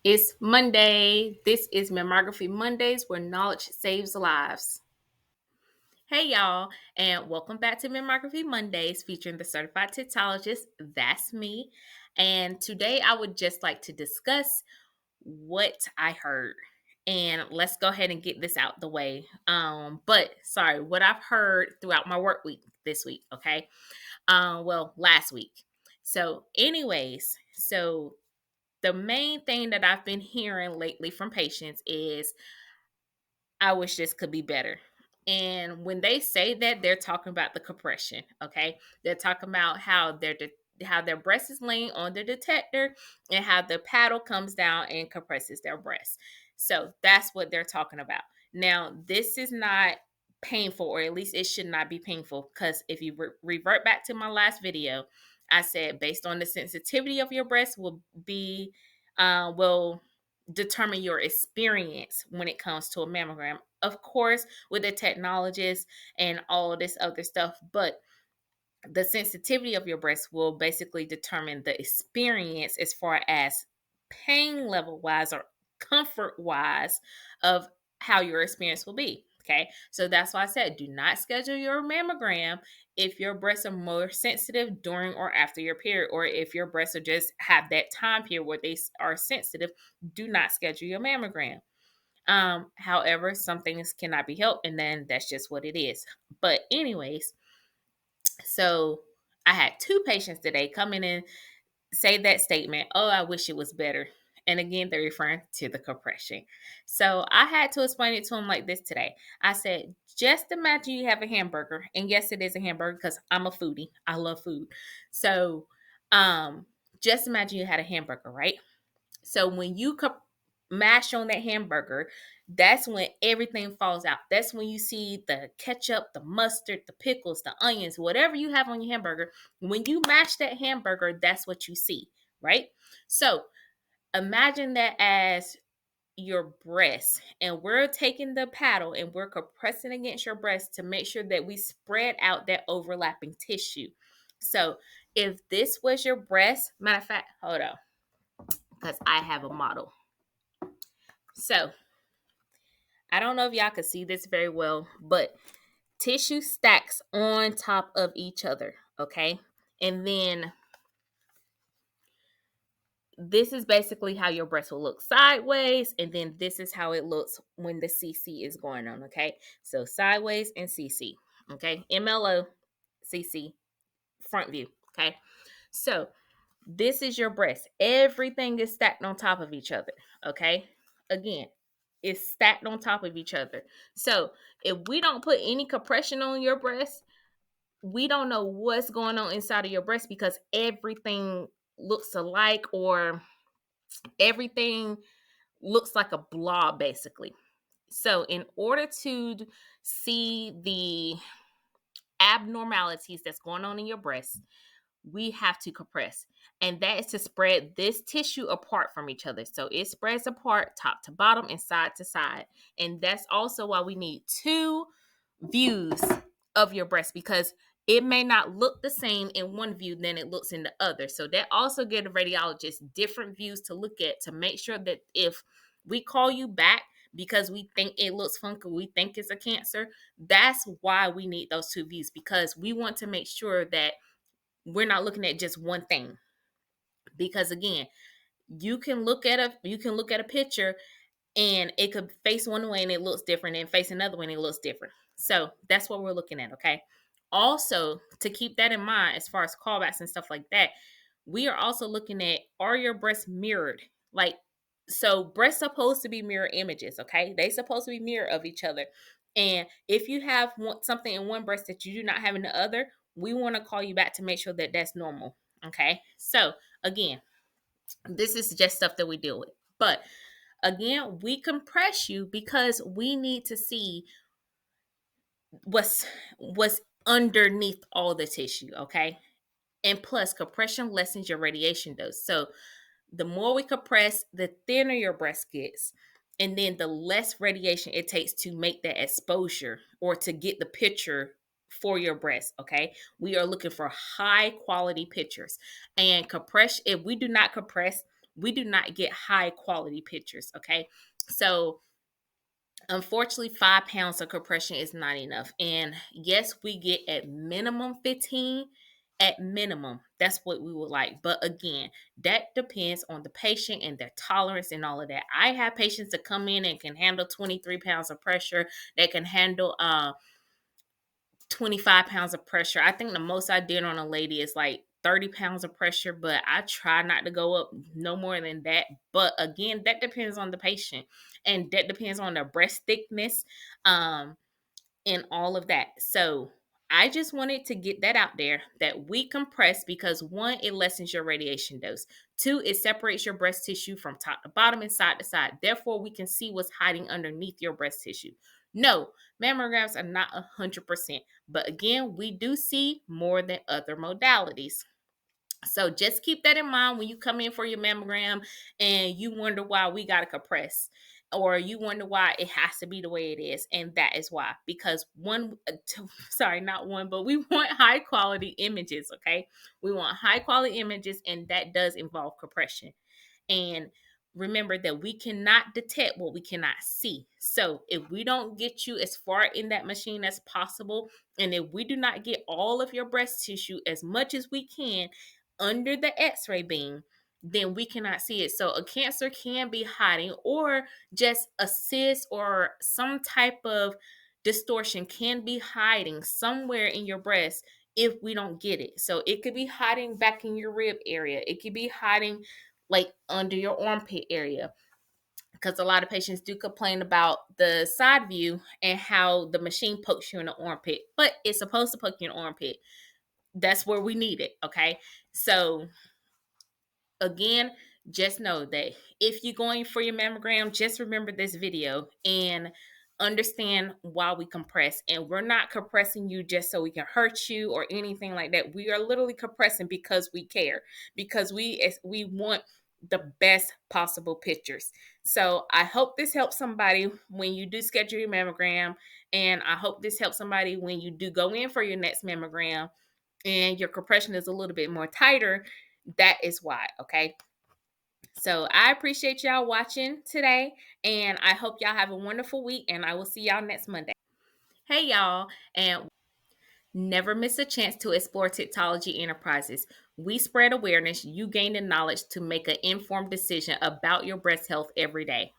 It's Monday. This is Mammography Mondays where knowledge saves lives. Hey, y'all, and welcome back to Mammography Mondays featuring the certified Tittologist. That's me. And today I would just like to discuss what I heard. And let's go ahead and get this out the way. What I've heard throughout my work week this week, okay? Last week. So the main thing that I've been hearing lately from patients is I wish this could be better. And when they say that, they're talking about the compression. Okay, they're talking about how their breast is laying on the detector and how the paddle comes down and compresses their breast. So that's what they're talking about. Now, this is not painful, or at least it should not be painful, because if you revert back to my last video, I said based on the sensitivity of your breast will determine your experience when it comes to a mammogram. Of course, with the technologists and all of this other stuff, but the sensitivity of your breast will basically determine the experience as far as pain level wise or comfort wise of how your experience will be. Okay, so that's why I said do not schedule your mammogram if your breasts are more sensitive during or after your period, or if your breasts are just have that time period where they are sensitive. Do not schedule your mammogram. However, some things cannot be helped, and then that's just what it is. But anyways, so I had two patients today come in and say that statement, oh, I wish it was better. And again, they're referring to the compression. So I had to explain it to them like this today. I said, just imagine you have a hamburger. And yes, it is a hamburger because I'm a foodie. I love food. So just imagine you had a hamburger, right? So when you mash on that hamburger, that's when everything falls out. That's when you see the ketchup, the mustard, the pickles, the onions, whatever you have on your hamburger. When you mash that hamburger, that's what you see, right? So imagine that as your breast, and we're taking the paddle and we're compressing against your breast to make sure that we spread out that overlapping tissue. So if this was your breast, matter of fact, hold on, because I have a model. So I don't know if y'all can see this very well, but tissue stacks on top of each other, okay? And then this is basically how your breast will look sideways, and then this is how it looks when the CC is going on, okay? So sideways and CC, okay? MLO, CC, front view, okay? So this is your breast. Everything is stacked on top of each other, okay? Again, it's stacked on top of each other. So if we don't put any compression on your breast, we don't know what's going on inside of your breast because everything looks alike, or everything looks like a blob basically. So in order to see the abnormalities that's going on in your breast, we have to compress. And that is to spread this tissue apart from each other. So it spreads apart top to bottom and side to side. And that's also why we need two views of your breast, because it may not look the same in one view than it looks in the other. So that also gives a radiologist different views to look at to make sure that if we call you back because we think it looks funky, we think it's a cancer, that's why we need those two views, because we want to make sure that we're not looking at just one thing. Because again, you can look at a picture and it could face one way and it looks different, and face another way and it looks different. So that's what we're looking at, okay? Also, to keep that in mind as far as callbacks and stuff like that, we are also looking at, are your breasts mirrored? Like, so breasts supposed to be mirror images, okay? They supposed to be mirror of each other. And if you have something in one breast that you do not have in the other, we want to call you back to make sure that that's normal, okay? So again, this is just stuff that we deal with. But again, we compress you because we need to see what's underneath all the tissue, okay? And plus, compression lessens your radiation dose. So the more we compress, the thinner your breast gets, and then the less radiation it takes to make that exposure or to get the picture for your breast, okay? We are looking for high quality pictures. And compression, if we do not compress, we do not get high quality pictures. Okay. So unfortunately, 5 pounds of compression is not enough. And yes, we get at minimum 15. At minimum, that's what we would like. But again, that depends on the patient and their tolerance and all of that. I have patients that come in and can handle 23 pounds of pressure. They can handle 25 pounds of pressure. I think the most I did on a lady is like 30 pounds of pressure, but I try not to go up no more than that. But again, that depends on the patient and that depends on their breast thickness. And all of that. So I just wanted to get that out there that we compress because one, it lessens your radiation dose. Two, it separates your breast tissue from top to bottom and side to side. Therefore, we can see what's hiding underneath your breast tissue. No, mammograms are not 100%, but again, we do see more than other modalities. So just keep that in mind when you come in for your mammogram and you wonder why we got to compress or you wonder why it has to be the way it is. And that is why, because sorry, not one, but we want high quality images. Okay. We want high quality images and that does involve compression. And remember that we cannot detect what we cannot see. So if we don't get you as far in that machine as possible, and if we do not get all of your breast tissue as much as we can under the x-ray beam, then we cannot see it. So a cancer can be hiding, or just a cyst or some type of distortion can be hiding somewhere in your breast if we don't get it. So it could be hiding back in your rib area. It could be hiding like under your armpit area, because a lot of patients do complain about the side view and how the machine pokes you in the armpit, but it's supposed to poke you in the armpit. That's where we need it. Okay. So again, just know that if you're going for your mammogram, just remember this video and understand why we compress. And we're not compressing you just so we can hurt you or anything like that. We are literally compressing because we care, because we want the best possible pictures. So I hope this helps somebody when you do schedule your mammogram, and I hope this helps somebody when you do go in for your next mammogram and your compression is a little bit more tighter. That is why. Okay. So I appreciate y'all watching today, and I hope y'all have a wonderful week, and I will see y'all next Monday. Hey y'all, and never miss a chance to explore Tittology Enterprises. We spread awareness, you gain the knowledge to make an informed decision about your breast health every day.